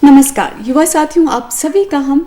नमस्कार युवा साथियों, आप सभी का हम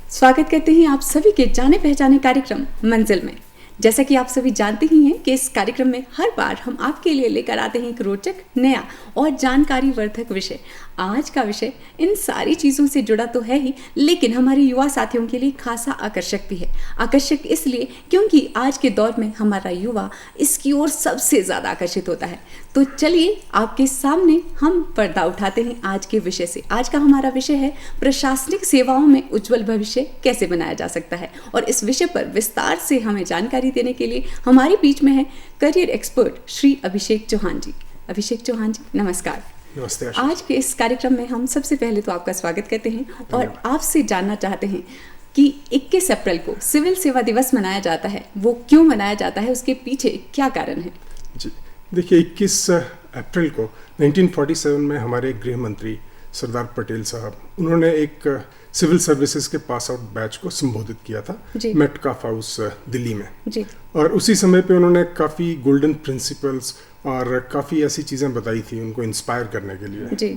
स्वागत करते हैं आप सभी के जाने पहचाने कार्यक्रम मंजिल में। जैसा कि आप सभी जानते ही हैं कि इस कार्यक्रम में हर बार हम आपके लिए लेकर आते हैं एक रोचक, नया और जानकारी वर्धक विषय। आज का विषय इन सारी चीज़ों से जुड़ा तो है ही, लेकिन हमारे युवा साथियों के लिए खासा आकर्षक भी है। आकर्षक इसलिए क्योंकि आज के दौर में हमारा युवा इसकी ओर सबसे ज़्यादा आकर्षित होता है। तो चलिए आपके सामने हम पर्दा उठाते हैं आज के विषय से। आज का हमारा विषय है प्रशासनिक सेवाओं में उज्जवल भविष्य कैसे बनाया जा सकता है। और इस विषय पर विस्तार से हमें जानकारी देने के लिए हमारे बीच में है करियर एक्सपर्ट श्री अभिषेक चौहान जी। अभिषेक चौहान जी, नमस्कार। नमस्ते। आज के इस कार्यक्रम में हम सबसे पहले तो आपका स्वागत करते हैं और आपसे जानना चाहते हैं कि 21 अप्रैल को सिविल सेवा दिवस मनाया जाता है, वो क्यों मनाया जाता है, उसके पीछे क्या कारण है? जी देखिए, 21 अप्रैल को 1947 में हमारे गृह मंत्री सरदार पटेल साहब, उन्होंने एक सिविल सर्विसेज के पास आउट बैच को संबोधित किया था मेटकाफ हाउस दिल्ली में जी। और उसी समय पे उन्होंने काफ़ी गोल्डन प्रिंसिपल्स और काफ़ी ऐसी चीज़ें बताई थी उनको इंस्पायर करने के लिए जी।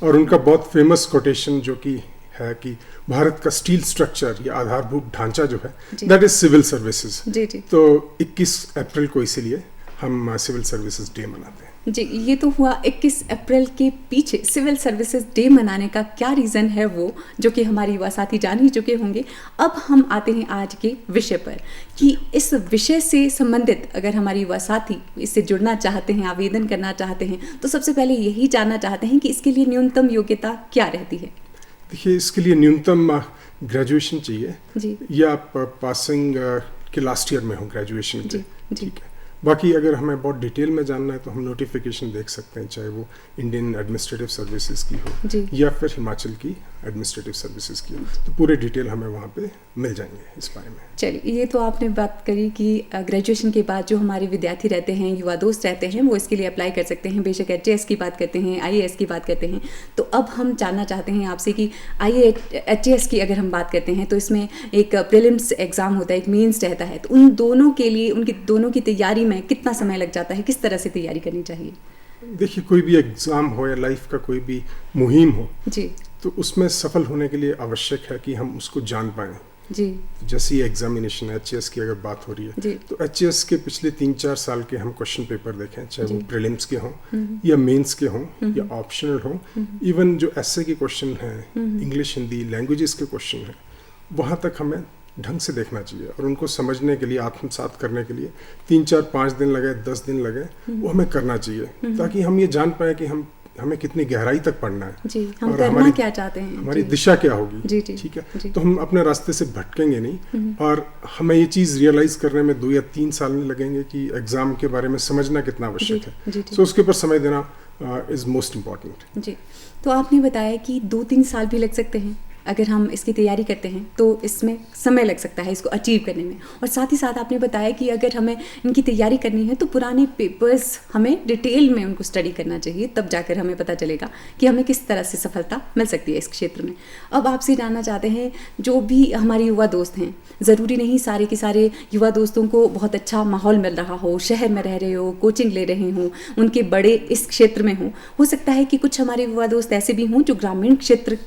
और उनका बहुत फेमस कोटेशन जो कि है कि भारत का स्टील स्ट्रक्चर या आधारभूत ढांचा जो है दैट इज सिविल सर्विसेज। तो 21 अप्रैल को इसीलिए हम सिविल सर्विसेज डे मनाते हैं जी। ये तो हुआ 21 अप्रैल के पीछे सिविल सर्विसेज डे मनाने का क्या रीज़न है, वो जो कि हमारे युवा साथी जान ही चुके होंगे। अब हम आते हैं आज के विषय पर कि इस विषय से संबंधित अगर हमारे युवा साथी इससे जुड़ना चाहते हैं, आवेदन करना चाहते हैं, तो सबसे पहले यही जानना चाहते हैं कि इसके लिए न्यूनतम योग्यता क्या रहती है? देखिए, इसके लिए न्यूनतम ग्रेजुएशन चाहिए जी। या आप पासिंग के लास्ट ईयर में हो ग्रेजुएशन के, ठीक है। बाकी अगर हमें बहुत डिटेल में जानना है तो हम नोटिफिकेशन देख सकते हैं, चाहे वो इंडियन एडमिनिस्ट्रेटिव सर्विसेज की हो या फिर हिमाचल की एडमिनिस्ट्रेटिव सर्विसेज की हो, तो पूरे डिटेल हमें वहाँ पे मिल जाएंगे इस बारे में। चलिए, ये तो आपने बात करी कि ग्रेजुएशन के बाद जो हमारे विद्यार्थी रहते हैं, युवा दोस्त रहते हैं, वो इसके लिए अप्लाई कर सकते हैं। बेशक HAS की बात करते हैं, IAS की बात करते हैं। तो अब हम जानना चाहते हैं आपसे कि HAS की अगर हम बात करते हैं तो इसमें एक प्रीलिम्स एग्ज़ाम होता है, एक मेंस रहता है। तो उन दोनों के लिए, उनकी दोनों की तैयारी में कितना समय लग जाता है, किस तरह से तैयारी करनी चाहिए? देखिए, कोई भी एग्ज़ाम हो या लाइफ का कोई भी मुहिम हो जी, तो उसमें सफल होने के लिए आवश्यक है कि हम उसको जान पाएँ जी। जैसे ये एग्जामिनेशन HAS की अगर बात हो रही है जी। तो HAS के पिछले 3-4 साल के हम क्वेश्चन पेपर देखें, चाहे वो प्रीलिम्स के हों या मेंस के हों या ऑप्शनल हों, इवन जो ऐसे के क्वेश्चन हैं, इंग्लिश हिंदी लैंग्वेजेस के क्वेश्चन हैं, वहाँ तक हमें ढंग से देखना चाहिए और उनको समझने के लिए, आत्मसात करने के लिए 3-4-5 दिन लगे, 10 दिन लगे, वो हमें करना चाहिए ताकि हम ये जान पाए कि हमें कितनी गहराई तक पढ़ना है जी, हम और करना क्या चाहते हैं, हमारी दिशा क्या होगी, ठीक है। तो हम अपने रास्ते से भटकेंगे नहीं और हमें ये चीज़ रियलाइज करने में 2 या 3 साल नहीं लगेंगे कि एग्जाम के बारे में समझना कितना आवश्यक है। तो उसके ऊपर समय देना इज मोस्ट इम्पॉर्टेंट जी। तो आपने बताया कि 2-3 साल भी लग सकते हैं अगर हम इसकी तैयारी करते हैं, तो इसमें समय लग सकता है इसको अचीव करने में। और साथ ही साथ आपने बताया कि अगर हमें इनकी तैयारी करनी है तो पुराने पेपर्स हमें डिटेल में उनको स्टडी करना चाहिए, तब जाकर हमें पता चलेगा कि हमें किस तरह से सफलता मिल सकती है इस क्षेत्र में। अब आपसे जानना चाहते हैं, जो भी हमारे युवा दोस्त हैं, ज़रूरी नहीं सारे के सारे युवा दोस्तों को बहुत अच्छा माहौल मिल रहा हो, शहर में रह रहे हो, कोचिंग ले रहे हों, उनके बड़े इस क्षेत्र में हो सकता है कि कुछ हमारे युवा दोस्त ऐसे भी हों जो ग्रामीण क्षेत्र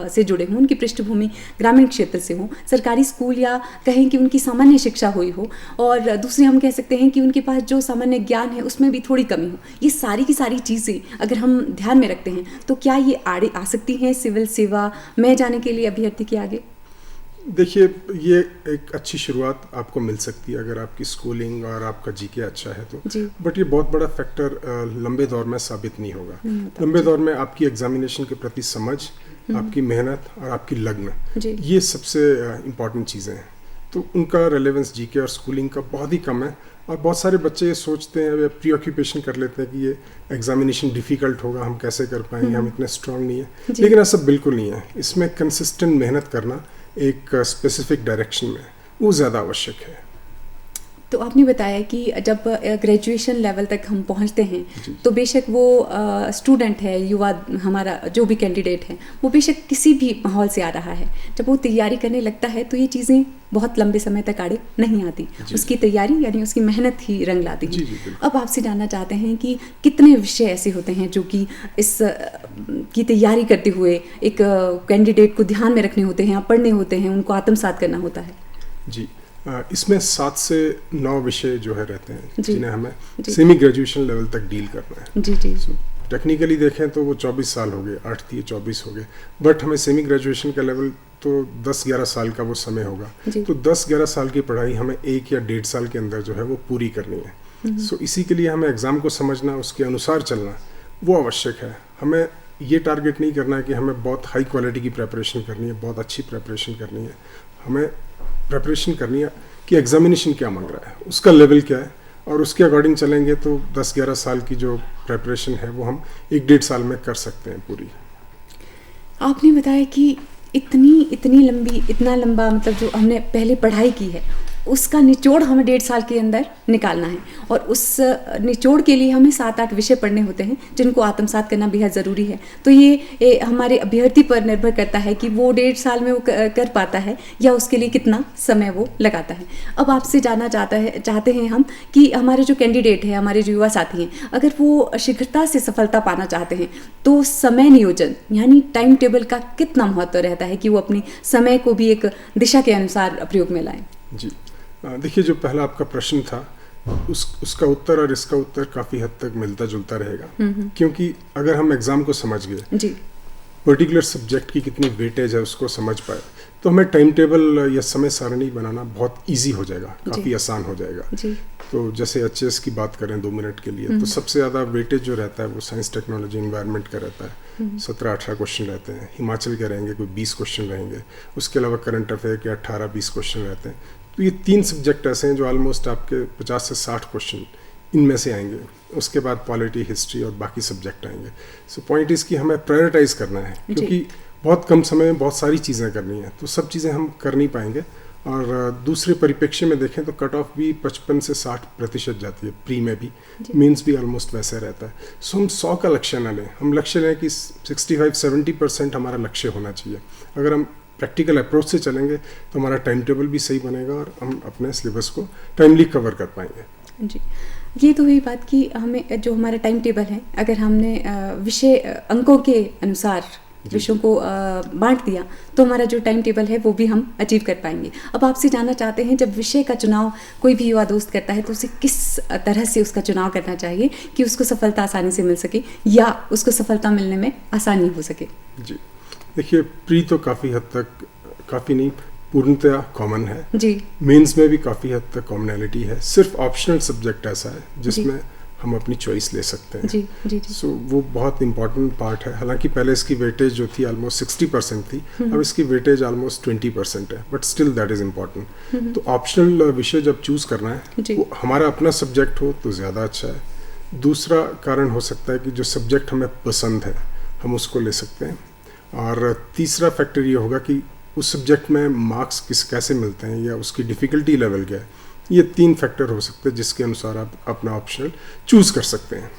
से जुड़े हों, उनकी पृष्ठभूमि ग्रामीण क्षेत्र से हो, सरकारी स्कूल या कहें कि उनकी सामान्य शिक्षा हुई हो, और दूसरे हम कह सकते हैं कि उनके पास जो सामान्य ज्ञान है उसमें भी थोड़ी कमी हो। ये सारी की सारी चीज़ें अगर हम ध्यान में रखते हैं तो क्या ये आड़े आ सकती हैं सिविल सेवा में जाने के लिए अभ्यर्थी के आगे? देखिए, ये एक अच्छी शुरुआत आपको मिल सकती है अगर आपकी स्कूलिंग और आपका GK अच्छा है तो, बट ये बहुत बड़ा फैक्टर लंबे दौर में साबित नहीं होगा। लंबे दौर में आपकी एग्जामिनेशन के प्रति समझ, आपकी मेहनत और आपकी लगन, ये सबसे इम्पॉर्टेंट चीज़ें हैं। तो उनका रेलेवेंस GK और स्कूलिंग का बहुत ही कम है। और बहुत सारे बच्चे ये सोचते हैं, प्री ऑक्यूपेशन कर लेते हैं कि ये एग्जामिनेशन डिफ़िकल्ट होगा, हम कैसे कर पाएंगे, हम इतने स्ट्रांग नहीं है। लेकिन ऐसा बिल्कुल नहीं है। इसमें कंसिस्टेंट मेहनत करना एक स्पेसिफिक डायरेक्शन में, वो ज़्यादा आवश्यक है। तो आपने बताया कि जब ग्रेजुएशन लेवल तक हम पहुंचते हैं तो बेशक वो स्टूडेंट है, युवा हमारा जो भी कैंडिडेट है, वो बेशक किसी भी माहौल से आ रहा है, जब वो तैयारी करने लगता है तो ये चीज़ें बहुत लंबे समय तक आड़े नहीं आती। उसकी तैयारी यानी उसकी मेहनत ही रंग लाती है। अब आपसे जानना चाहते हैं कि कितने विषय ऐसे होते हैं जो कि इस की तैयारी करते हुए एक कैंडिडेट को ध्यान में रखने होते हैं, पढ़ने होते हैं, उनको आत्मसात करना होता है? जी, इसमें 7 से 9 विषय जो है रहते हैं जिन्हें हमें सेमी ग्रेजुएशन लेवल तक डील करना है। जी जी। टेक्निकली देखें तो वो 24 साल हो गए, 8-3-24 हो गए, बट हमें सेमी ग्रेजुएशन का लेवल तो 10-11 साल का वो समय होगा। तो 10-11 साल की पढ़ाई हमें 1 या 1.5 साल के अंदर जो है वो पूरी करनी है। सो इसी के लिए हमें एग्ज़ाम को समझना, उसके अनुसार चलना वो आवश्यक है। हमें ये टारगेट नहीं करना है कि हमें बहुत हाई क्वालिटी की प्रेपरेशन करनी है, बहुत अच्छी प्रेपरेशन करनी है। हमें प्रेपरेशन करनी है कि एग्जामिनेशन क्या मांग रहा है, उसका लेवल क्या है, और उसके अकॉर्डिंग चलेंगे तो 10-11 साल की जो प्रेपरेशन है वो हम 1-1.5 साल में कर सकते हैं पूरी। आपने बताया कि इतना लंबा मतलब जो हमने पहले पढ़ाई की है उसका निचोड़ हमें 1.5 साल के अंदर निकालना है, और उस निचोड़ के लिए हमें 7-8 विषय पढ़ने होते हैं जिनको आत्मसात करना बेहद ज़रूरी है। तो ये हमारे अभ्यर्थी पर निर्भर करता है कि वो 1.5 साल में वो कर पाता है या उसके लिए कितना समय वो लगाता है। अब आपसे जानना चाहते हैं हम कि हमारे जो कैंडिडेट हैं, हमारे जो युवा साथी हैं, अगर वो शीघ्रता से सफलता पाना चाहते हैं तो समय नियोजन यानी टाइम टेबल का कितना महत्व रहता है कि वो अपने समय को भी एक दिशा के अनुसार प्रयोग में लाएं? जी, देखिए, जो पहला आपका प्रश्न था उसका उत्तर और इसका उत्तर काफ़ी हद तक मिलता जुलता रहेगा, क्योंकि अगर हम एग्ज़ाम को समझ गए, पर्टिकुलर सब्जेक्ट की कितनी वेटेज है उसको समझ पाए, तो हमें टाइम टेबल या समय सारणी बनाना बहुत इजी हो जाएगा, काफ़ी आसान हो जाएगा। तो जैसे एचएस की बात करें 2 मिनट के लिए, तो सबसे ज़्यादा वेटेज जो रहता है वो साइंस टेक्नोलॉजी एनवायरनमेंट का रहता है। 17-18 क्वेश्चन रहते हैं। हिमाचल के रहेंगे कोई 20 क्वेश्चन रहेंगे। उसके अलावा करंट अफेयर के 18-20 क्वेश्चन रहते हैं। तो ये 3 सब्जेक्ट ऐसे हैं जो ऑलमोस्ट आपके 50 से 60 क्वेश्चन इनमें से आएंगे। उसके बाद पॉलिटी, हिस्ट्री और बाकी सब्जेक्ट आएंगे। सो पॉइंट इज़ कि हमें प्रायोरिटाइज करना है, क्योंकि बहुत कम समय में बहुत सारी चीज़ें करनी है, तो सब चीज़ें हम कर नहीं पाएंगे। और दूसरे परिप्रेक्ष्य में देखें तो कट ऑफ भी 55 से 60% जाती है, प्री में भी, मीन्स भी ऑलमोस्ट वैसे रहता है। सो हम 100 का लक्ष्य ना लें, हम लक्ष्य लें कि 65-70% हमारा लक्ष्य होना चाहिए। अगर हम प्रैक्टिकल अप्रोच से चलेंगे तो हमारा टाइम टेबल भी सही बनेगा और हम अपने सिलेबस को टाइमली कवर कर पाएंगे। जी, ये तो हुई बात कि हमें जो हमारा टाइम टेबल है, अगर हमने विषय अंकों के अनुसार विषयों को बांट दिया तो हमारा जो टाइम टेबल है वो भी हम अचीव कर पाएंगे। अब आपसे जानना चाहते हैं, जब विषय का चुनाव कोई भी युवा दोस्त करता है तो उसे किस तरह से उसका चुनाव करना चाहिए कि उसको सफलता आसानी से मिल सके या उसको सफलता मिलने में आसानी हो सके? जी, देखिए, प्री तो काफ़ी हद तक, काफ़ी नहीं, पूर्णतया कॉमन है। जी, मेंस में भी काफ़ी हद तक कॉमनैलिटी है। सिर्फ ऑप्शनल सब्जेक्ट ऐसा है जिसमें हम अपनी चॉइस ले सकते हैं। जी। सो वो बहुत इंपॉर्टेंट पार्ट है। हालांकि पहले इसकी वेटेज जो थी ऑलमोस्ट 60% थी, अब इसकी वेटेज ऑलमोस्ट 20% है, but still that is important. तो ऑप्शनल विषय जब चूज़ करना है वो हमारा अपना सब्जेक्ट हो तो ज़्यादा अच्छा है। दूसरा कारण हो सकता है कि जो सब्जेक्ट हमें पसंद है हम उसको ले सकते हैं। और तीसरा फैक्टर ये होगा कि उस सब्जेक्ट में मार्क्स कैसे मिलते हैं या उसकी डिफ़िकल्टी लेवल क्या है। ये 3 फैक्टर हो सकते हैं जिसके अनुसार आप अपना ऑप्शनल चूज़ कर सकते हैं।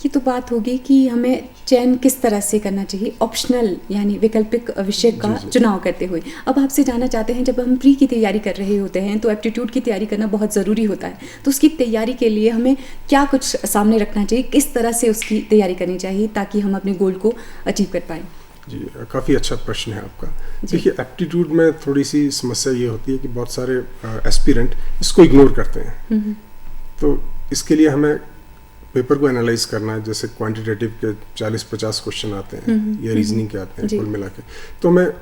ये तो बात होगी कि हमें चयन किस तरह से करना चाहिए ऑप्शनल यानी वैकल्पिक विषय का चुनाव करते हुए। अब आपसे जानना चाहते हैं, जब हम प्री की तैयारी कर रहे होते हैं तो एप्टीट्यूड की तैयारी करना बहुत ज़रूरी होता है, तो उसकी तैयारी के लिए हमें क्या कुछ सामने रखना चाहिए, किस तरह से उसकी तैयारी करनी चाहिए ताकि हम अपने गोल को अचीव कर पाएँ? जी, काफ़ी अच्छा प्रश्न है आपका। देखिए, एप्टीट्यूड में थोड़ी सी समस्या ये होती है कि बहुत सारे एस्पिरेंट इसको इग्नोर करते हैं। तो इसके लिए हमें पेपर को एनालाइज करना है। जैसे क्वांटिटेटिव के 40-50 क्वेश्चन आते हैं या रीजनिंग के आते हैं कुल मिला के, तो हमें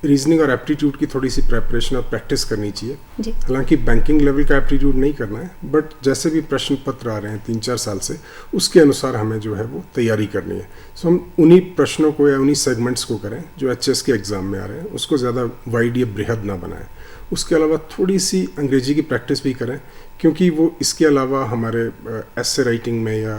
रीजनिंग और एप्टीट्यूड की थोड़ी सी प्रेपरेशन और प्रैक्टिस करनी चाहिए। हालांकि बैंकिंग लेवल का एप्टीट्यूड नहीं करना है, बट जैसे भी प्रश्न पत्र आ रहे हैं 3-4 साल से, उसके अनुसार हमें जो है वो तैयारी करनी है। सो हम उन्हीं प्रश्नों को या उन्हीं सेगमेंट्स को करें जो एचएस के एग्ज़ाम में आ रहे हैं, उसको ज़्यादा वाइड या बृहद ना बनाएं। उसके अलावा थोड़ी सी अंग्रेजी की प्रैक्टिस भी करें, क्योंकि वो इसके अलावा हमारे एसे राइटिंग में या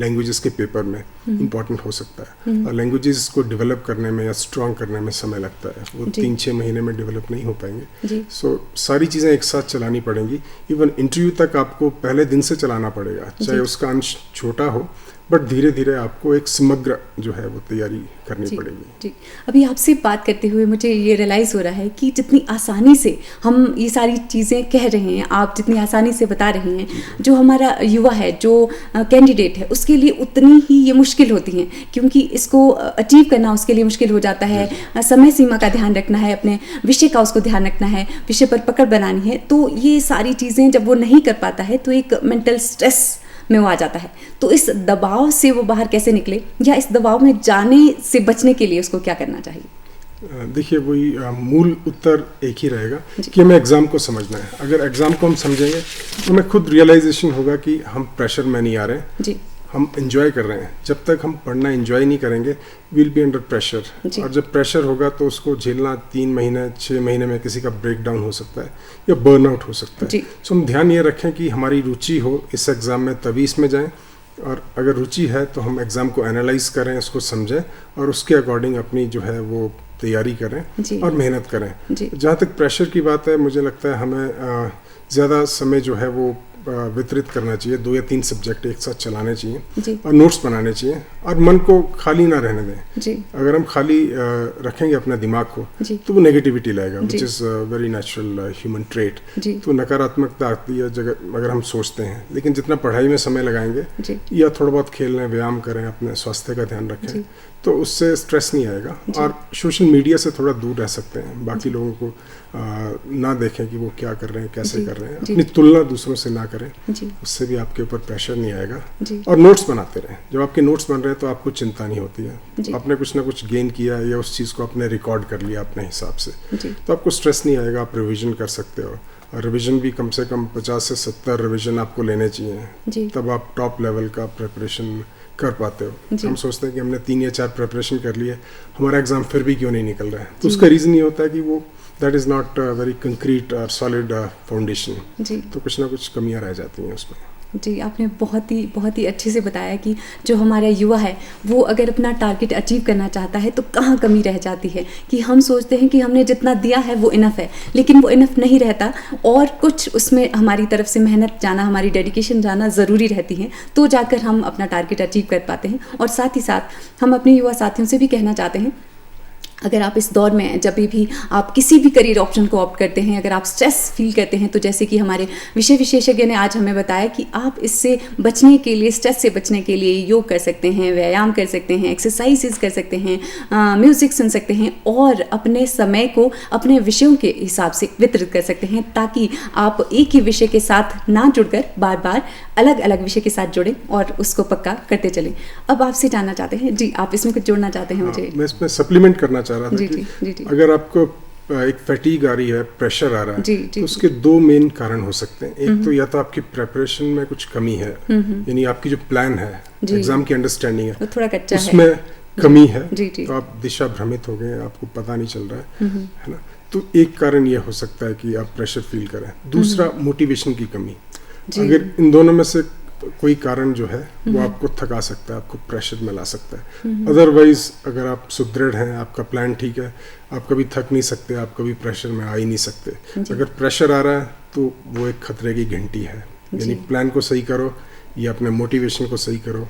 लैंग्वेजेस के पेपर में इम्पॉर्टेंट हो सकता है। और लैंग्वेजेस को डेवलप करने में या स्ट्रॉन्ग करने में समय लगता है, वो 3-6 महीने में डेवलप नहीं हो पाएंगे। सो सारी चीज़ें एक साथ चलानी पड़ेंगी। इवन इंटरव्यू तक आपको पहले दिन से चलाना पड़ेगा, चाहे उसका अंश छोटा हो, बट धीरे धीरे आपको एक समग्र जो है वो तैयारी करनी पड़ेगी। जी, अभी आपसे बात करते हुए मुझे ये रियलाइज़ हो रहा है कि जितनी आसानी से हम ये सारी चीज़ें कह रहे हैं, आप जितनी आसानी से बता रहे हैं, जो हमारा युवा है, जो कैंडिडेट है, उसके लिए उतनी ही ये मुश्किल होती हैं, क्योंकि इसको अचीव करना उसके लिए मुश्किल हो जाता है। समय सीमा का ध्यान रखना है, अपने विषय का उसको ध्यान रखना है, विषय पर पकड़ बनानी है। तो ये सारी चीज़ें जब वो नहीं कर पाता है तो एक मेंटल स्ट्रेस में वो आ जाता है। तो इस दबाव से वो बाहर कैसे निकले, या इस दबाव में जाने से बचने के लिए उसको क्या करना चाहिए? देखिए, वही मूल उत्तर एक ही रहेगा कि हमें एग्ज़ाम को समझना है। अगर एग्ज़ाम को हम समझेंगे तो हमें खुद रियलाइजेशन होगा कि हम प्रेशर में नहीं आ रहे हैं जी, हम एंजॉय कर रहे हैं। जब तक हम पढ़ना एंजॉय नहीं करेंगे, विल बी अंडर प्रेशर, और जब प्रेशर होगा तो उसको झेलना 3 महीने 6 महीने में किसी का ब्रेक डाउन हो सकता है या बर्नआउट हो सकता है। सो हम ध्यान ये रखें कि हमारी रुचि हो इस एग्ज़ाम में, तभी इसमें जाएं। और अगर रुचि है तो हम एग्ज़ाम को एनालाइज करें, उसको समझें और उसके अकॉर्डिंग अपनी जो है वो तैयारी करें और मेहनत करें। जहाँ तक प्रेशर की बात है, मुझे लगता है हमें ज़्यादा समय जो है वो वितरित करना चाहिए। 2 या 3 सब्जेक्ट एक साथ चलाने चाहिए और नोट्स बनाने चाहिए, और मन को खाली ना रहने दें। अगर हम खाली रखेंगे अपने दिमाग को तो वो नेगेटिविटी लाएगा, which is very natural human trait. तो नकारात्मकता आती है जगह अगर हम सोचते हैं। लेकिन जितना पढ़ाई में समय लगाएंगे या थोड़ा बहुत खेलने, व्यायाम करें, अपने स्वास्थ्य का ध्यान रखें, तो उससे स्ट्रेस नहीं आएगा। और सोशल मीडिया से थोड़ा दूर रह सकते हैं, बाकी लोगों को ना देखें कि वो क्या कर रहे हैं, कैसे कर रहे हैं, अपनी तुलना दूसरों से ना करें, उससे भी आपके ऊपर प्रेशर नहीं आएगा। और नोट्स बनाते रहें। जब आपके नोट्स बन रहे हैं तो आपको चिंता नहीं होती है, आपने कुछ ना कुछ गेन किया या उस चीज़ को आपने रिकॉर्ड कर लिया अपने हिसाब से, तो आपको स्ट्रेस नहीं आएगा। आप रिविजन कर सकते हो, और रिवीजन भी कम से कम 50 से 70 रिवीजन आपको लेने चाहिए, तब आप टॉप लेवल का प्रिपरेशन कर पाते हो। हम सोचते हैं कि हमने 3 या 4 प्रिपरेशन कर लिए, हमारा एग्जाम फिर भी क्यों नहीं निकल रहा है, तो उसका रीज़न ये होता है कि वो that is not very concrete और सॉलिड फाउंडेशन, तो कुछ ना कुछ कमियां रह जाती हैं उसमें। जी, आपने बहुत ही अच्छे से बताया कि जो हमारा युवा है वो अगर अपना टारगेट अचीव करना चाहता है तो कहाँ कमी रह जाती है, कि हम सोचते हैं कि हमने जितना दिया है वो इनफ है, लेकिन वो इनफ नहीं रहता, और कुछ उसमें हमारी तरफ से मेहनत जाना, हमारी डेडिकेशन जाना ज़रूरी रहती है, तो जाकर हम अपना टारगेट अचीव कर पाते हैं। और साथ ही साथ हम अपने युवा साथियों से भी कहना चाहते हैं, अगर आप इस दौर में जब भी आप किसी भी करियर ऑप्शन को ऑप्ट करते हैं, अगर आप स्ट्रेस फील करते हैं, तो जैसे कि हमारे विषय विशेषज्ञ ने आज हमें बताया कि आप इससे बचने के लिए, स्ट्रेस से बचने के लिए योग कर सकते हैं, व्यायाम कर सकते हैं, एक्सरसाइजेज कर सकते हैं, म्यूज़िक सुन सकते हैं, और अपने समय को अपने विषयों के हिसाब से वितरित कर सकते हैं, ताकि आप एक ही विषय के साथ ना जुड़कर बार बार अलग अलग विषय के साथ जुड़ें और उसको पक्का करते चलें। अब आपसे जानना चाहते हैं, जी आप इसमें कुछ जोड़ना चाहते हैं? मुझे मैं इसमें सप्लीमेंट करना चाह रहा था कि अगर आपको एक फैटीग आ रही है, प्रेशर आ रहा है, तो उसके 2 मेन कारण हो सकते हैं। एक तो या तो आपकी प्रिपरेशन में कुछ कमी है, यानी आपकी जो प्लान है, एग्जाम की अंडरस्टैंडिंग है, थोड़ा कच्चा है, उसमें कमी है, तो आप दिशा भ्रमित हो गए, आपको पता नहीं चल रहा है ना। तो एक कारण ये हो सकता है कि आप प्रेशर फील करें। दूसरा, मोटिवेशन की कमी। अगर इन दोनों में से कोई कारण जो है वो आपको थका सकता है, आपको प्रेशर में ला सकता है। अदरवाइज अगर आप सुदृढ़ हैं, आपका प्लान ठीक है, आप कभी थक नहीं सकते, आप कभी प्रेशर में आ ही नहीं सकते। अगर प्रेशर आ रहा है तो वो एक खतरे की घंटी है, यानी प्लान को सही करो या अपने मोटिवेशन को सही करो,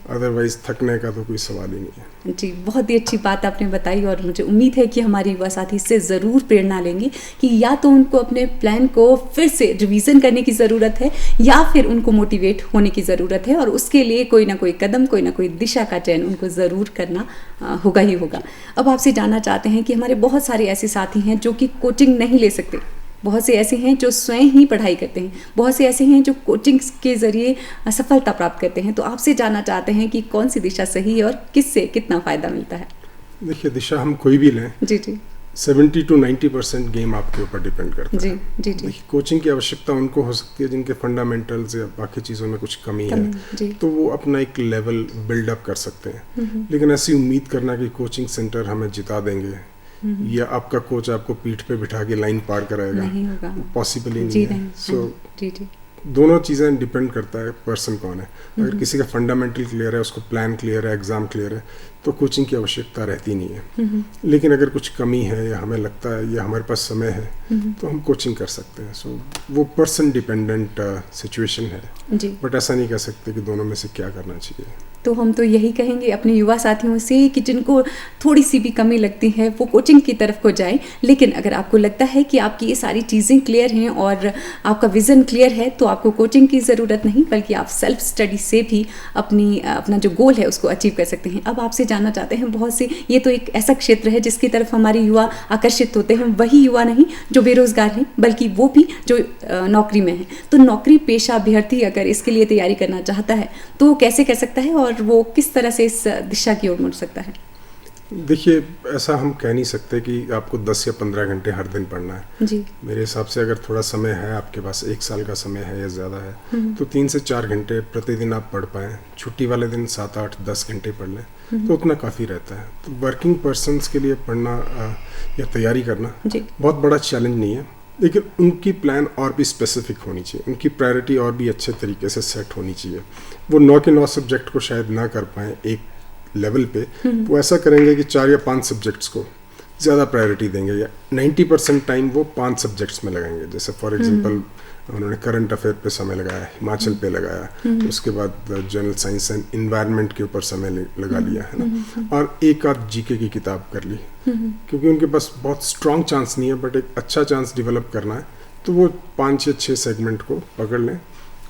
अदरवाइज थकने का तो कोई सवाल ही नहीं है। जी, बहुत ही अच्छी बात आपने बताई, और मुझे उम्मीद है कि हमारे युवा साथी इससे ज़रूर प्रेरणा लेंगे कि या तो उनको अपने प्लान को फिर से रिवीजन करने की ज़रूरत है, या फिर उनको मोटिवेट होने की ज़रूरत है, और उसके लिए कोई ना कोई कदम, कोई ना कोई दिशा का चयन उनको ज़रूर करना होगा ही होगा। अब आपसे जानना चाहते हैं कि हमारे बहुत सारे ऐसे साथी हैं जो कि कोचिंग नहीं ले सकते, बहुत से ऐसे हैं जो स्वयं ही पढ़ाई करते हैं, बहुत से ऐसे हैं जो कोचिंग के ज़रिए सफलता प्राप्त करते हैं, तो आपसे जानना चाहते हैं कि कौन सी दिशा सही है और किससे कितना फ़ायदा मिलता है? देखिए, दिशा हम कोई भी लें, 70 to 90% गेम आपके ऊपर डिपेंड करता है। देखिए, कोचिंग की आवश्यकता उनको हो सकती है जिनके फंडामेंटल्स या बाकी चीज़ों में कुछ कमी है, तो वो अपना एक लेवल बिल्डअप कर सकते हैं। लेकिन ऐसी उम्मीद करना कि कोचिंग सेंटर हमें जिता देंगे या आपका कोच आपको पीठ पे बिठा के लाइन पार कराएगा, नहीं होगा, पॉसिबल ही जी नहीं है। सो जी जी दोनों चीज़ें डिपेंड करता है पर्सन कौन है। अगर किसी का फंडामेंटल क्लियर है, उसको प्लान क्लियर है, एग्ज़ाम क्लियर है, तो कोचिंग की आवश्यकता रहती नहीं है। लेकिन अगर कुछ कमी है या हमें लगता है या हमारे पास समय है तो हम कोचिंग कर सकते हैं। सो वो पर्सन डिपेंडेंट सिचुएशन है जी। बट ऐसा नहीं कह सकते कि दोनों में से क्या करना चाहिए। तो हम तो यही कहेंगे अपने युवा साथियों से कि जिनको थोड़ी सी भी कमी लगती है वो कोचिंग की तरफ को जाएं। लेकिन अगर आपको लगता है कि आपकी ये सारी चीज़ें क्लियर हैं और आपका विज़न क्लियर है तो आपको कोचिंग की ज़रूरत नहीं, बल्कि आप सेल्फ स्टडी से भी अपना जो गोल है उसको अचीव कर सकते हैं। अब आपसे जानना चाहते हैं बहुत से, ये तो एक ऐसा क्षेत्र है जिसकी तरफ हमारे युवा आकर्षित होते हैं, वही युवा नहीं जो बेरोज़गार हैं बल्कि वो भी जो नौकरी में हैं। तो नौकरी पेशा अभ्यर्थी अगर इसके लिए तैयारी करना चाहता है तो कैसे कर सकता है और वो किस तरह से इस दिशा की ओर मुड़ सकता है? देखिए, ऐसा हम कह नहीं सकते कि आपको 10 या 15 घंटे हर दिन पढ़ना है जी। मेरे हिसाब से अगर थोड़ा समय है आपके पास, 1 साल का समय है या ज़्यादा है, तो 3 से 4 घंटे प्रतिदिन आप पढ़ पाएँ। छुट्टी वाले दिन 7, 8, 10 घंटे पढ़ लें तो उतना काफ़ी रहता है। तो वर्किंग पर्सनस के लिए पढ़ना या तैयारी करना बहुत बड़ा चैलेंज नहीं है, लेकिन उनकी प्लान और भी स्पेसिफिक होनी चाहिए, उनकी प्रायोरिटी और भी अच्छे तरीके से सेट होनी चाहिए। वो 9 के 9 सब्जेक्ट को शायद ना कर पाएँ एक लेवल पे, वो ऐसा करेंगे कि 4 या 5 सब्जेक्ट्स को ज़्यादा प्रायोरिटी देंगे या 90% टाइम वो 5 सब्जेक्ट्स में लगाएंगे। जैसे फॉर एग्जांपल उन्होंने करंट अफेयर पे समय लगाया, हिमाचल पे लगाया, उसके बाद जनरल साइंस एंड इन्वायरमेंट के ऊपर समय लगा लिया, है ना, और एक आध जीके की किताब कर ली, क्योंकि उनके पास बहुत स्ट्रॉन्ग चांस नहीं है बट एक अच्छा चांस डेवलप करना है, तो वो 5 या 6 सेगमेंट को पकड़ लें,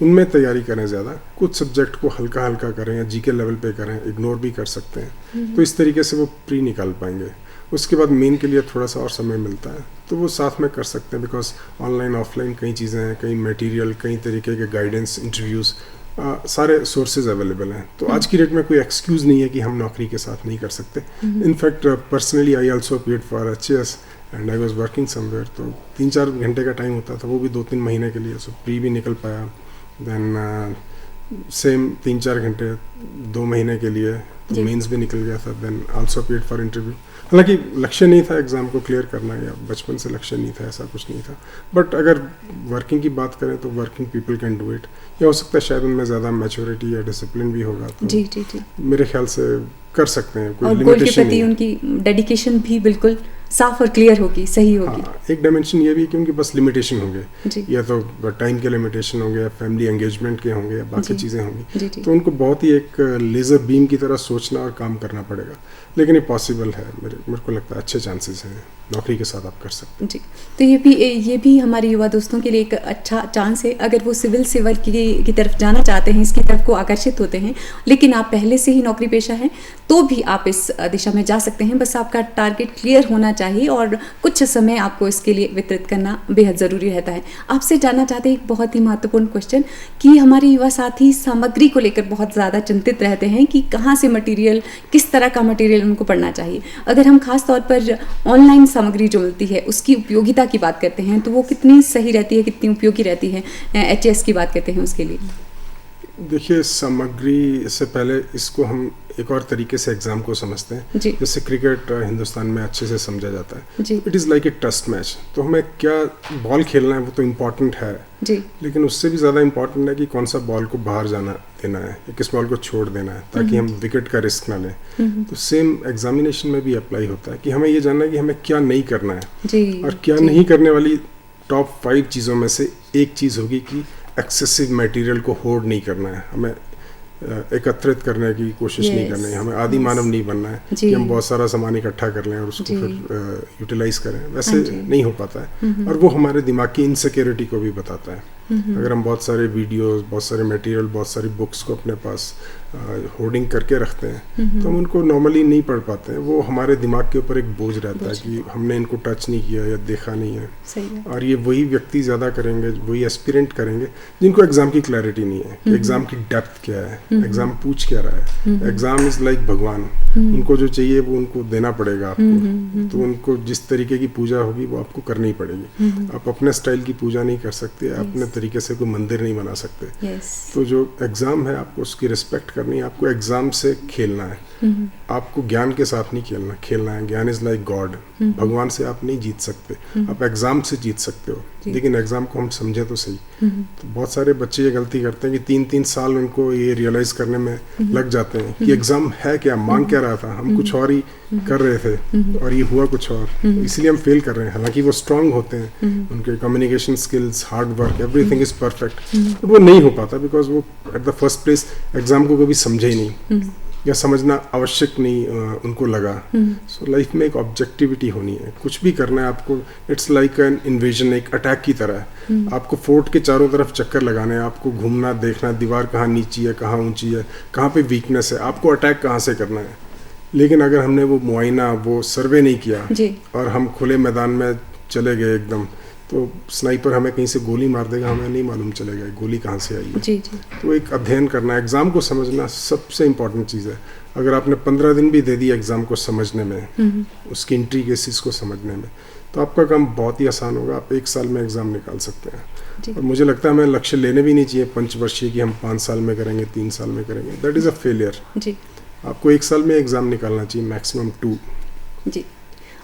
उनमें तैयारी करें ज़्यादा। कुछ सब्जेक्ट को हल्का हल्का करें या जीके लेवल पे करें, इग्नोर भी कर सकते हैं। तो इस तरीके से वो प्री निकाल पाएंगे। उसके बाद मेन के लिए थोड़ा सा और समय मिलता है तो वो साथ में कर सकते हैं, बिकॉज ऑनलाइन ऑफलाइन कई चीज़ें हैं, कई मटेरियल, कई तरीके के गाइडेंस, इंटरव्यूज़, सारे सोर्सेज अवेलेबल हैं। तो आज की डेट में कोई एक्सक्यूज़ नहीं है कि हम नौकरी के साथ नहीं कर सकते। In fact personally I also appeared for HAS and I was working somewhere, तो 3-4 घंटे का टाइम होता था, वो भी 2-3 महीने के लिए। सो प्री भी निकल पाया, देन सेम 3-4 घंटे 2 महीने के लिए, तो मेंस भी निकल गया था, then also appeared for interview. हालांकि लक्ष्य नहीं था एग्ज़ाम को क्लियर करना, या बचपन से लक्ष्य नहीं था, ऐसा कुछ नहीं था। बट अगर वर्किंग की बात करें तो working people can do it, या हो सकता है शायद उनमें ज़्यादा मैच्योरिटी या डिसिप्लिन भी होगा, तो जी जी जी मेरे ख्याल से कर सकते हैं। कोई और गोल के प्रति उनकी डेडिकेशन भी बिल्कुल साफ और क्लियर होगी, सही होगी। हाँ, एक डायमेंशन ये भी कि उनके पास लिमिटेशन होंगे, या तो टाइम के लिमिटेशन होंगे, या फैमिली एंगेजमेंट के होंगे, या बाकी चीज़ें होंगी, तो उनको बहुत ही एक लेज़र बीम की तरह सोचना और काम करना पड़ेगा। लेकिन ये पॉसिबल है, मेरे को लगता है अच्छे चांसेस हैं, नौकरी के साथ आप कर सकते हैं। जी, तो ये भी हमारे युवा दोस्तों के लिए एक अच्छा चांस है। अगर वो सिविल सेवा की तरफ जाना चाहते हैं, इसकी तरफ को आकर्षित होते हैं, लेकिन आप पहले से ही नौकरी पेशा हैं, तो भी आप इस दिशा में जा सकते हैं। बस आपका टारगेट क्लियर होना चाहिए और कुछ समय आपको इसके लिए वितरित करना बेहद ज़रूरी रहता है। आपसे जानना चाहते हैं एक बहुत ही महत्वपूर्ण क्वेश्चन कि हमारे युवा साथी सामग्री को लेकर बहुत ज़्यादा चिंतित रहते हैं कि कहाँ से मटेरियल, किस तरह का मटेरियल उनको पढ़ना चाहिए। अगर हम खास तौर पर ऑनलाइन सामग्री जो मिलती है उसकी उपयोगिता की बात करते हैं तो वो कितनी सही रहती है, कितनी उपयोगी रहती है, HAS की बात करते हैं उसके लिए? देखिए, सामग्री से पहले इसको हम एक और तरीके से एग्ज़ाम को समझते हैं। जैसे क्रिकेट हिंदुस्तान में अच्छे से समझा जाता है, it is like a test match. तो हमें क्या बॉल खेलना है वो तो इम्पॉर्टेंट है जी, लेकिन उससे भी ज़्यादा इम्पॉर्टेंट है कि कौन सा बॉल को बाहर जाना देना है या किस बॉल को छोड़ देना है, ताकि हम विकेट का रिस्क ना लें। तो सेम एग्जामिनेशन में भी अप्लाई होता है कि हमें ये जानना है कि हमें क्या नहीं करना है जी, और क्या नहीं करने वाली टॉप 5 चीज़ों में से एक चीज़ होगी कि एक्सेसिव मटेरियल को होर्ड नहीं करना है, हमें एकत्रित करने की कोशिश नहीं करनी है, हमें आदि मानव नहीं बनना है कि हम बहुत सारा सामान इकट्ठा कर लें और उसको फिर यूटिलाइज करें। वैसे नहीं हो पाता है और वो हमारे दिमाग की इनसिक्योरिटी को भी बताता है। अगर हम बहुत सारे वीडियोस, बहुत सारे मटेरियल, बहुत सारी बुक्स को अपने पास होर्डिंग करके रखते हैं तो हम उनको नॉर्मली नहीं पढ़ पाते हैं। वो हमारे दिमाग के ऊपर एक बोझ रहता है कि हमने इनको टच नहीं किया या देखा नहीं है। और ये वही व्यक्ति ज़्यादा करेंगे, वही एस्पिरेंट करेंगे जिनको एग्ज़ाम की क्लैरिटी नहीं है कि एग्ज़ाम की डेप्थ क्या है, एग्ज़ाम पूछ क्या रहा है। एग्ज़ाम इज़ लाइक भगवान, उनको जो चाहिए वो उनको देना पड़ेगा आपको। तो उनको जिस तरीके की पूजा होगी वो आपको करनी पड़ेगी। आप अपने स्टाइल की पूजा नहीं कर सकते, अपने तरीके से कोई मंदिर नहीं बना सकते। yes. तो जो एग्ज़ाम है आपको उसकी रिस्पेक्ट करनी है, आपको एग्ज़ाम से खेलना है। आपको ज्ञान के साथ नहीं खेलना है। ज्ञान इज़ लाइक गॉड। भगवान से आप नहीं जीत सकते, आप एग्ज़ाम से जीत सकते हो, लेकिन एग्ज़ाम को हम समझे तो सही। तो बहुत सारे बच्चे ये गलती करते हैं कि 3-3 साल उनको ये रियलाइज़ करने में लग जाते हैं कि एग्ज़ाम है क्या, मांग क्या रहा था, हम कुछ और ही कर रहे थे और ये हुआ कुछ और, इसलिए हम फेल कर रहे हैं। हालांकि वो स्ट्रांग होते हैं, उनके communication skills, hard work, everything is perfect, but वो नहीं हो पाता बिकॉज वो at the first place exam को कभी समझे ही नहीं या समझना आवश्यक नहीं उनको लगा। सो लाइफ में एक ऑब्जेक्टिविटी होनी है, कुछ भी करना है आपको, इट्स लाइक एन इन्वेजन, एक अटैक की तरह है। आपको फोर्ट के चारों तरफ चक्कर लगाने हैं, आपको घूमना, देखना दीवार कहाँ नीची है, कहाँ ऊंची है, कहाँ पे वीकनेस है, आपको अटैक कहाँ से करना है। लेकिन अगर हमने वो मुआयना, वो सर्वे नहीं किया और हम खुले मैदान में चले गए एकदम, तो स्नाइपर हमें कहीं से गोली मार देगा, हमें नहीं मालूम चलेगा गोली कहाँ से आई है। तो एक अध्ययन करना, एग्ज़ाम को समझना सबसे इम्पॉर्टेंट चीज़ है। अगर आपने 15 दिन भी दे दी एग्ज़ाम को समझने में, उसकी इंट्रीगेसीज को समझने में, तो आपका काम बहुत ही आसान होगा। आप 1 साल में एग्ज़ाम निकाल सकते हैं। और मुझे लगता है हमें लक्ष्य लेने भी नहीं चाहिए पंचवर्षीय कि हम 5 साल में करेंगे, 3 साल में करेंगे, दैट इज़ अ फेलियर। आपको 1 साल में एग्ज़ाम निकालना चाहिए, मैक्सिमम 2। जी,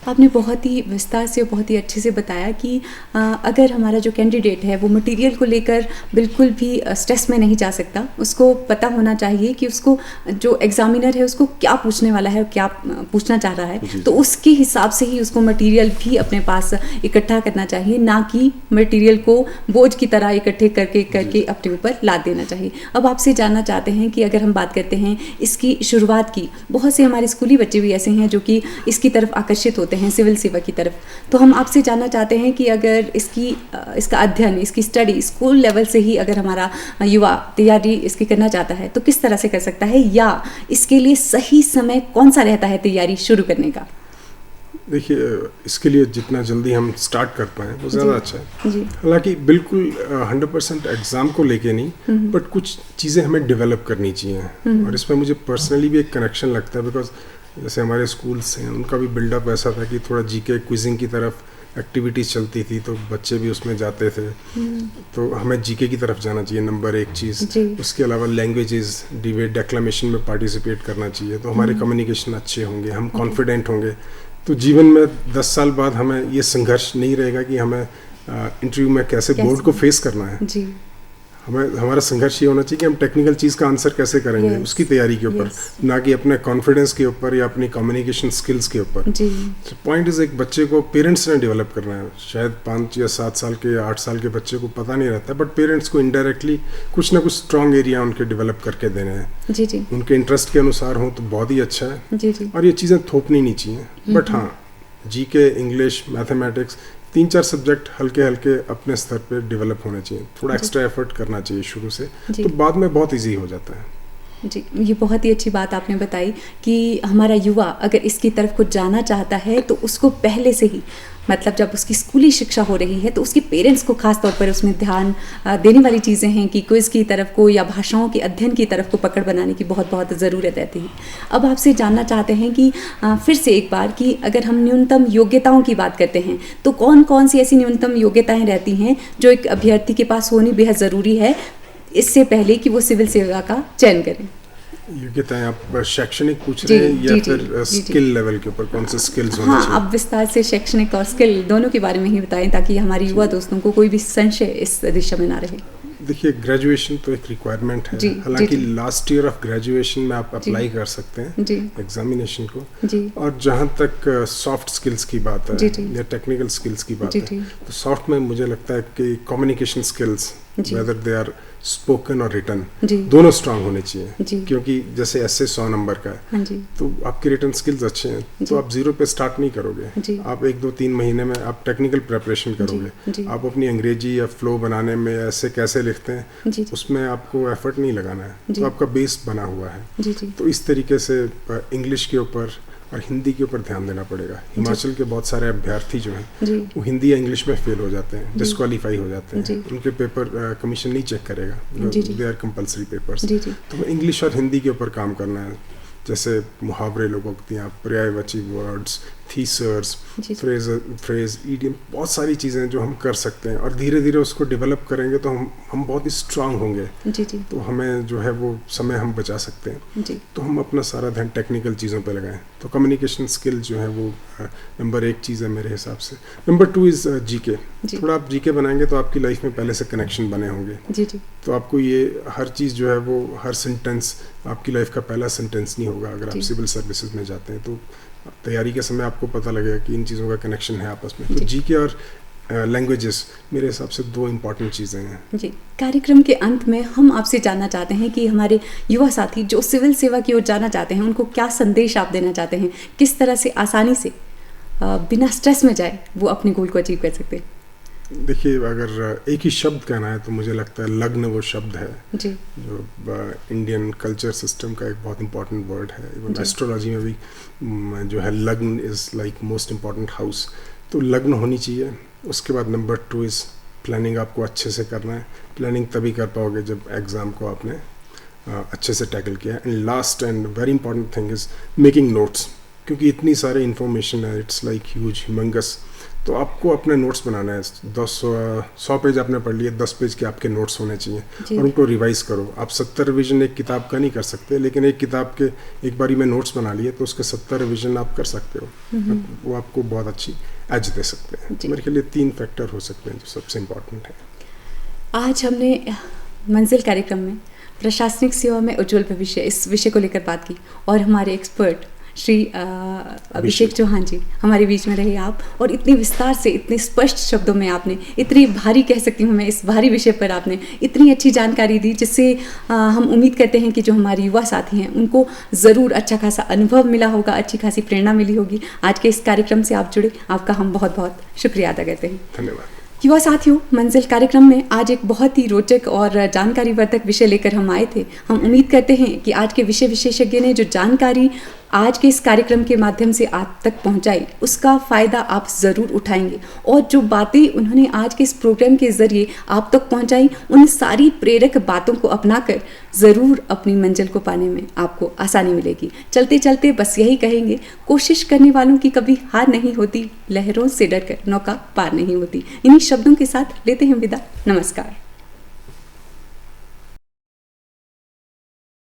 आपने बहुत ही विस्तार से, बहुत ही अच्छे से बताया कि अगर हमारा जो कैंडिडेट है वो मटेरियल को लेकर बिल्कुल भी स्ट्रेस में नहीं जा सकता, उसको पता होना चाहिए कि उसको जो एग्जामिनर है उसको क्या पूछने वाला है, क्या पूछना चाह रहा है, तो उसके हिसाब से ही उसको मटेरियल भी अपने पास इकट्ठा करना चाहिए, ना कि मटेरियल को बोझ की तरह इकट्ठे करके अपने ऊपर लाद देना चाहिए। अब आपसे जानना चाहते हैं कि अगर हम बात करते हैं इसकी शुरुआत की, बहुत से हमारे स्कूली बच्चे भी ऐसे हैं जो कि इसकी तरफ आकर्षित होते हैं, सिविल सेवा की तरफ, तो हम आपसे जानना चाहते हैं कि अगर इसका अध्ययन, इसकी स्टडी स्कूल लेवल से ही अगर हमारा युवा तैयारी इसकी करना चाहता है तो किस तरह से कर सकता है, या इसके लिए सही समय कौन सा रहता है तैयारी शुरू करने का? देखिए, इसके लिए जितना जल्दी हम स्टार्ट कर पाएँ वो ज़्यादा अच्छा है। हालांकि बिल्कुल 100% एग्ज़ाम को लेके नहीं, बट कुछ चीज़ें हमें डेवलप करनी चाहिए। और इसमें मुझे पर्सनली भी एक कनेक्शन लगता है, बिकॉज जैसे हमारे स्कूल्स हैं उनका भी बिल्डअप ऐसा था कि थोड़ा जीके क्विजिंग की तरफ एक्टिविटीज़ चलती थी, तो बच्चे भी उसमें जाते थे। तो हमें जीके की तरफ जाना चाहिए, नंबर 1 चीज़। उसके अलावा लैंग्वेजेस, डिबेट, डेक्लामेशन में पार्टिसिपेट करना चाहिए, तो हमारे कम्युनिकेशन अच्छे होंगे, हम कॉन्फिडेंट होंगे। तो जीवन में 10 साल बाद हमें ये संघर्ष नहीं रहेगा कि हमें इंटरव्यू में कैसे बोर्ड को फेस करना है। हमारा संघर्ष ये होना चाहिए कि हम टेक्निकल चीज़ का आंसर कैसे करेंगे, उसकी तैयारी के ऊपर, ना कि अपने कॉन्फिडेंस के ऊपर या अपनी कम्युनिकेशन स्किल्स के ऊपर। तो पॉइंट इज, एक बच्चे को पेरेंट्स ने डेवलप करना है। शायद 5 या 7 साल के या 8 साल के बच्चे को पता नहीं रहता, बट पेरेंट्स को इनडायरेक्टली कुछ ना कुछ स्ट्रॉन्ग एरिया उनके डेवलप करके देने हैं। उनके इंटरेस्ट के अनुसार हो तो बहुत ही अच्छा है। और ये चीज़ें थोपनी नहीं चाहिए। बट हाँ, जीके, इंग्लिश, मैथमेटिक्स, 3-4 सब्जेक्ट हल्के हल्के अपने स्तर पे डेवलप होने चाहिए। थोड़ा एक्स्ट्रा एफर्ट करना चाहिए शुरू से, तो बाद में बहुत इजी हो जाता है। जी, ये बहुत ही अच्छी बात आपने बताई कि हमारा युवा अगर इसकी तरफ को जाना चाहता है तो उसको पहले से ही, मतलब जब उसकी स्कूली शिक्षा हो रही है तो उसके पेरेंट्स को खास तौर पर उसमें ध्यान देने वाली चीज़ें हैं कि क्विज़ की तरफ को या भाषाओं के अध्ययन की तरफ को पकड़ बनाने की बहुत बहुत ज़रूरत रहती है। अब आपसे जानना चाहते हैं कि फिर से एक बार कि अगर हम न्यूनतम योग्यताओं की बात करते हैं तो कौन कौन सी ऐसी न्यूनतम योग्यताएँ रहती हैं जो एक अभ्यर्थी के पास होनी बेहद ज़रूरी है इससे पहले कि वो सिविल सेवा का चयन करें? योग्यताएं आप शैक्षणिक पूछ रहे हैं या फिर स्किल लेवल के ऊपर, कौन से स्किल्स होने चाहिए? आप विस्तार से शैक्षणिक और स्किल दोनों के बारे में ही बताएं ताकि हमारे युवा दोस्तों को कोई भी संशय इस दिशा में ना रहे। देखिए, ग्रेजुएशन तो एक रिक्वायरमेंट है। हालांकि लास्ट ईयर ऑफ ग्रेजुएशन में आप अप्लाई कर सकते हैं एग्जामिनेशन को। और जहाँ तक सॉफ्ट स्किल्स की बात है या टेक्निकल स्किल्स की बात है, तो सॉफ्ट में मुझे लगता है कि communication skills, whether they are spoken और रिटन, दोनों स्ट्रांग होने चाहिए। क्योंकि जैसे ऐसे 100 नंबर का है, तो आपके रिटन स्किल्स अच्छे हैं तो आप 0 पे स्टार्ट नहीं करोगे। आप 1-2-3 महीने में आप टेक्निकल प्रिपरेशन करोगे। आप अपनी अंग्रेजी या फ्लो बनाने में ऐसे कैसे लिखते हैं, उसमें आपको एफर्ट नहीं लगाना है, तो आपका बेस बना हुआ है। तो इस तरीके से इंग्लिश के ऊपर और हिंदी के ऊपर ध्यान देना पड़ेगा। हिमाचल के बहुत सारे अभ्यर्थी जो हैं वो हिंदी या इंग्लिश में फेल हो जाते हैं, डिस्क्वालीफाई हो जाते हैं। उनके पेपर कमीशन नहीं चेक करेगा, दे आर कंपल्सरी पेपर्स। तो इंग्लिश और हिंदी के ऊपर काम करना है। जैसे मुहावरे, लोकोक्तियाँ, पर्यायवाची वर्ड्स, थीसर्स, फ्रेज, ईडियम, बहुत सारी चीज़ें जो हम कर सकते हैं, और धीरे धीरे उसको डेवलप करेंगे तो हम बहुत ही स्ट्रांग होंगे। जी जी। तो हमें जो है वो समय हम बचा सकते हैं जी। तो हम अपना सारा ध्यान टेक्निकल चीज़ों पे लगाएं। तो कम्युनिकेशन स्किल जो है वो नंबर 1 चीज़ है मेरे हिसाब से। Number 2 is GK. थोड़ा आप जीके बनाएंगे तो आपकी लाइफ में पहले से कनेक्शन बने होंगे। जी जी। तो आपको ये हर चीज़ जो है वो, हर सेंटेंस आपकी लाइफ का पहला सेंटेंस नहीं होगा। अगर आप सिविल सर्विसेज में जाते हैं तो तैयारी के समय आपको पता लगेगा कि इन चीज़ों का कनेक्शन है आपस में। तो जीके और लैंग्वेजेस मेरे हिसाब से 2 इम्पॉर्टेंट चीज़ें हैं। जी। कार्यक्रम के अंत में हम आपसे जानना चाहते हैं कि हमारे युवा साथी जो सिविल सेवा की ओर जाना चाहते हैं उनको क्या संदेश आप देना चाहते हैं, किस तरह से आसानी से बिना स्ट्रेस में जाए वो अपने गोल को अचीव कर सकते हैं? देखिए, अगर एक ही शब्द कहना है तो मुझे लगता है लग्न वो शब्द है जी। जो इंडियन कल्चर सिस्टम का एक बहुत इंपॉर्टेंट वर्ड है। इवन एस्ट्रोलॉजी में भी जो है लग्न is like most important house. तो लग्न होनी चाहिए। उसके बाद नंबर 2 इज़ प्लानिंग। आपको अच्छे से करना है। प्लानिंग तभी कर पाओगे जब एग्ज़ाम को आपने अच्छे से टैकल किया है। And last and very important thing is making notes, क्योंकि इतनी सारी इन्फॉर्मेशन है, इट्स लाइक ह्यूज, ह्यूमंगस। तो आपको अपने नोट्स बनाना है। 100 पेज आपने पढ़ लिए, 10 पेज के आपके नोट्स होने चाहिए और उनको रिवाइज करो। आप 70 रिवीजन एक किताब का नहीं कर सकते, लेकिन एक किताब के एक बारी में नोट्स बना लिए तो उसके 70 रिवीजन आप कर सकते हो। वो आपको बहुत अच्छी एज दे सकते हैं। मेरे ख्याल 3 फैक्टर हो सकते हैं जो सबसे इम्पोर्टेंट है। आज हमने मंजिल कार्यक्रम में प्रशासनिक सेवा में उज्जवल भविष्य इस विषय को लेकर बात की, और हमारे एक्सपर्ट श्री अभिषेक चौहान जी हमारे बीच में रहे आप, और इतनी विस्तार से, इतने स्पष्ट शब्दों में आपने, इतनी भारी कह सकती हूँ मैं, इस भारी विषय पर आपने इतनी अच्छी जानकारी दी, जिससे हम उम्मीद करते हैं कि जो हमारे युवा साथी हैं उनको ज़रूर अच्छा खासा अनुभव मिला होगा, अच्छी खासी प्रेरणा मिली होगी। आज के इस कार्यक्रम से आप जुड़े, आपका हम बहुत बहुत शुक्रिया अदा करते हैं। धन्यवाद। युवा साथियों, मंजिल कार्यक्रम में आज एक बहुत ही रोचक और जानकारीवर्धक विषय लेकर हम आए थे। हम उम्मीद करते हैं कि आज के विषय विशेषज्ञ ने जो जानकारी आज के इस कार्यक्रम के माध्यम से आप तक पहुंचाई, उसका फ़ायदा आप ज़रूर उठाएंगे, और जो बातें उन्होंने आज के इस प्रोग्राम के ज़रिए आप तक पहुंचाई, उन सारी प्रेरक बातों को अपनाकर ज़रूर अपनी मंजिल को पाने में आपको आसानी मिलेगी। चलते चलते बस यही कहेंगे, कोशिश करने वालों की कभी हार नहीं होती, लहरों से डरकर नौका पार नहीं होती। इन्हीं शब्दों के साथ लेते हैं विदा। नमस्कार।